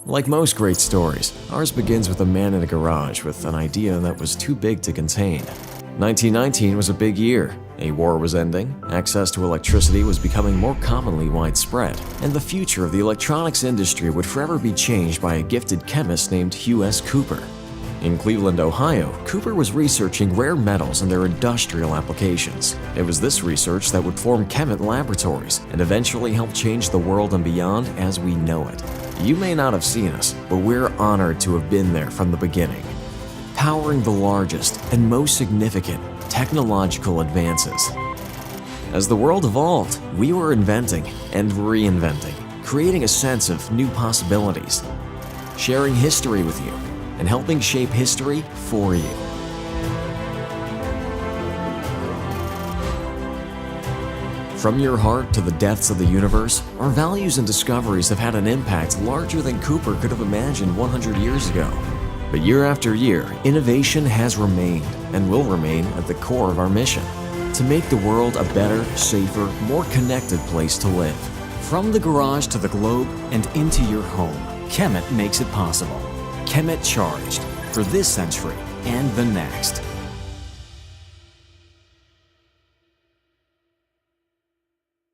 Like most great stories, ours begins with a man in a garage with an idea that was too big to contain. 1919 was a big year. A war was ending, access to electricity was becoming more commonly widespread, and the future of the electronics industry would forever be changed by a gifted chemist named Hugh S. Cooper. In Cleveland, Ohio, Cooper was researching rare metals and their industrial applications. It was this research that would form KEMET laboratories and eventually help change the world and beyond as we know it. You may not have seen us, but we're honored to have been there from the beginning, powering the largest and most significant technological advances. As the world evolved, we were inventing and reinventing, creating a sense of new possibilities, sharing history with you, and helping shape history for you. From your heart to the depths of the universe, our values and discoveries have had an impact larger than Cooper could have imagined 100 years ago. But year after year, innovation has remained and will remain at the core of our mission: to make the world a better, safer, more connected place to live. From the garage to the globe and into your home, KEMET makes it possible. KEMET charged for this century and the next.